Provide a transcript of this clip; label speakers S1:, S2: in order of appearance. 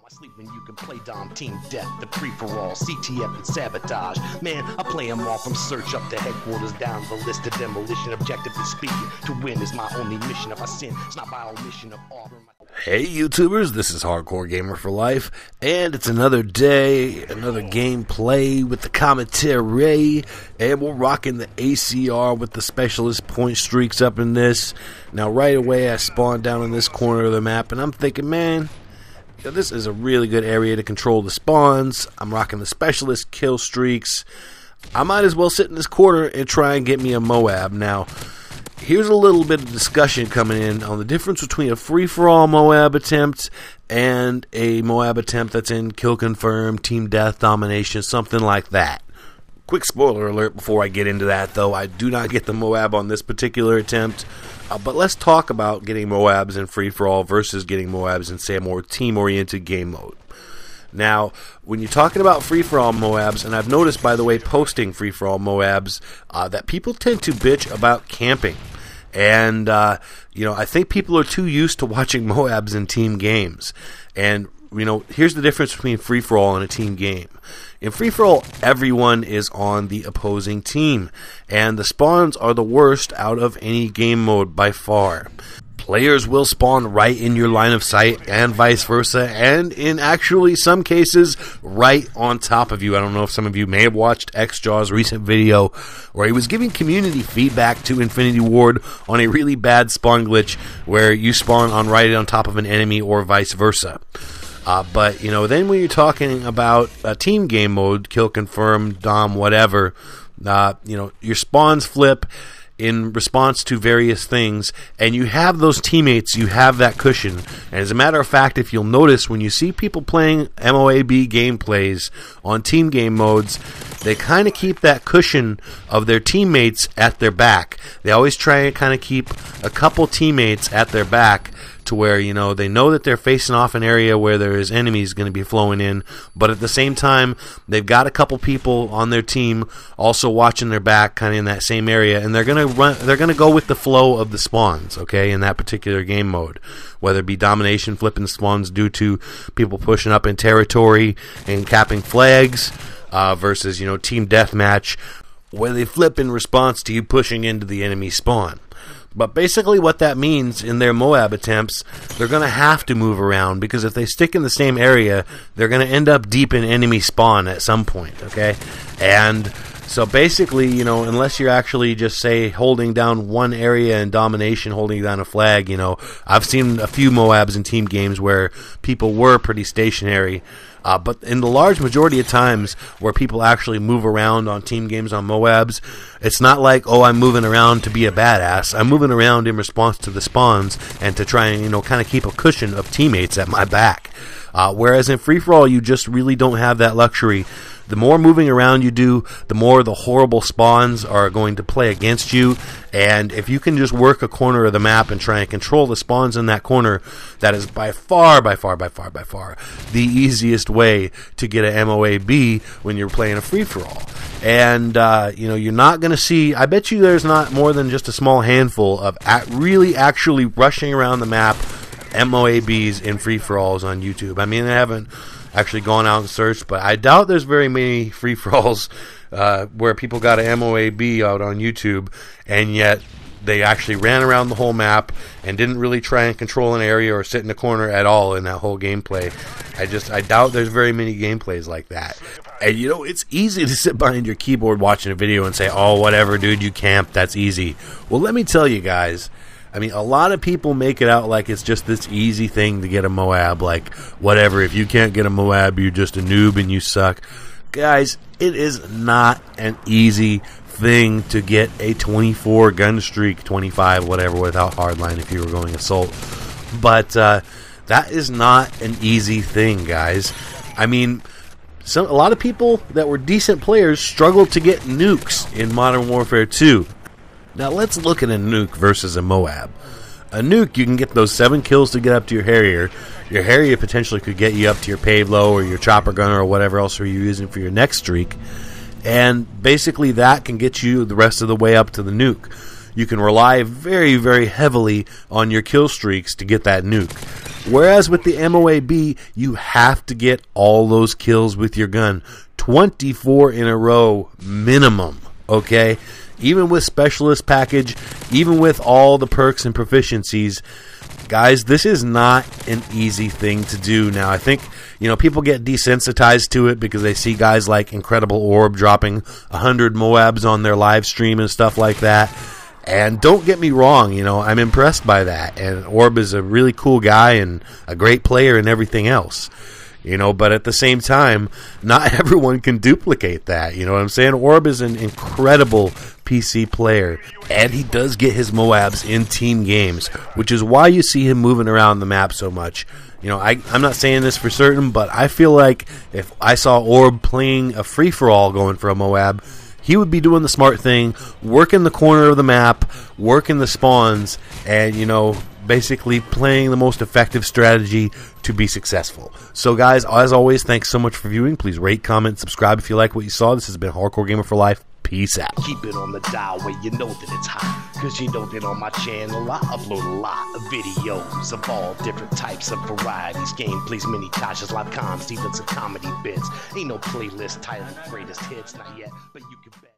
S1: I sleep when you can play Dom Team Death, the free-for-all, CTF and Sabotage. Man, I play them all from search up to headquarters, down the list of demolition. Objectively speaking, to win is my only mission. If I sin, it's not by omission of offering.
S2: Hey YouTubers, this is Hardcore Gamer for Life, and it's another day, another gameplay with the commentary, and we're rocking the ACR with the Specialist point streaks up in this. Now right away I spawned down in this corner of the map, and I'm thinking, man, this is a really good area to control the spawns. I'm rocking the Specialist kill streaks. I might as well sit in this corner and try and get me a Moab. Now, here's a little bit of discussion coming in on the difference between a free-for-all Moab attempt and a Moab attempt that's in kill confirm, team death, domination, something like that. Quick spoiler alert before I get into that, though. I do not get the Moab on this particular attempt. But let's talk about getting Moabs in free-for-all versus getting Moabs in, say, a more team-oriented game mode. Now, when you're talking about free-for-all Moabs, and I've noticed, by the way, posting free-for-all Moabs, that people tend to bitch about camping. And, I think people are too used to watching Moabs in team games. And, here's the difference between free-for-all and a team game. In free-for-all, everyone is on the opposing team, and the spawns are the worst out of any game mode by far. Players will spawn right in your line of sight and vice versa, and in actually some cases, right on top of you. I don't know if some of you may have watched XJaw's recent video where he was giving community feedback to Infinity Ward on a really bad spawn glitch where you spawn right on top of an enemy or vice versa. But then when you're talking about a team game mode, kill confirm, dom, whatever, your spawns flip in response to various things, and you have those teammates, you have that cushion. And as a matter of fact, if you'll notice, when you see people playing MOAB gameplays on team game modes, they kind of keep that cushion of their teammates at their back. They always try and kind of keep a couple teammates at their back to where, they know that they're facing off an area where there is enemies going to be flowing in, but at the same time, they've got a couple people on their team also watching their back kind of in that same area, and they're going to go with the flow of the spawns, okay, in that particular game mode, whether it be domination flipping spawns due to people pushing up in territory and capping flags, versus, team deathmatch, where they flip in response to you pushing into the enemy spawn. But basically what that means in their Moab attempts, they're going to have to move around, because if they stick in the same area, they're going to end up deep in enemy spawn at some point, okay? And so basically, unless you're actually just, say, holding down one area in domination, holding down a flag, I've seen a few Moabs in team games where people were pretty stationary. But in the large majority of times where people actually move around on team games on Moabs, it's not like, oh, I'm moving around to be a badass. I'm moving around in response to the spawns and to try and, kind of keep a cushion of teammates at my back. Whereas in free-for-all, you just really don't have that luxury. The more moving around you do, the more the horrible spawns are going to play against you. And if you can just work a corner of the map and try and control the spawns in that corner, that is by far the easiest way to get a MOAB when you're playing a free-for-all. And, you're not going to see, I bet you there's not more than just a small handful of really actually rushing around the map MOABs in free-for-alls on YouTube. I mean, I haven't actually gone out and searched, but I doubt there's very many free-for-alls where people got an MOAB out on YouTube, and yet they actually ran around the whole map and didn't really try and control an area or sit in a corner at all in that whole gameplay. I doubt there's very many gameplays like that. And it's easy to sit behind your keyboard watching a video and say, oh, whatever, dude, you camped, that's easy. Well, let me tell you guys, a lot of people make it out like it's just this easy thing to get a Moab, like, whatever, if you can't get a Moab, you're just a noob and you suck. Guys, it is not an easy thing to get a 24 gun streak, 25, whatever, without hardline if you were going assault. But that is not an easy thing, guys. A lot of people that were decent players struggled to get nukes in Modern Warfare 2. Now let's look at a nuke versus a Moab. A nuke, you can get those 7 kills to get up to your Harrier. Your Harrier potentially could get you up to your Pave-Low or your Chopper Gunner or whatever else you're using for your next streak. And basically that can get you the rest of the way up to the nuke. you can rely very, very heavily on your kill streaks to get that nuke. Whereas with the MOAB, you have to get all those kills with your gun. 24 in a row minimum, okay? Even with Specialist package, even with all the perks and proficiencies, guys, this is not an easy thing to do. Now, I think, people get desensitized to it because they see guys like Incredible Orb dropping 100 Moabs on their live stream and stuff like that. And don't get me wrong, I'm impressed by that. And Orb is a really cool guy and a great player and everything else. But at the same time, not everyone can duplicate that. You know what I'm saying? Orb is an incredible PC player, and he does get his Moabs in team games, which is why you see him moving around the map so much. I'm not saying this for certain, but I feel like if I saw Orb playing a free-for-all going for a Moab, he would be doing the smart thing, working the corner of the map, working the spawns, and, basically playing the most effective strategy to be successful. So guys, as always, thanks so much for viewing. Please rate, comment, subscribe if you like what you saw. This has been Hardcore Gamer for Life. Peace out.
S1: Keep it on the dial where you know that it's hot, cause you know that on my channel I upload a lot of videos of all different types of varieties, gameplays, mini tashes, live comms, even some comedy bits. Ain't no playlist titled greatest hits, not yet, but you can bet.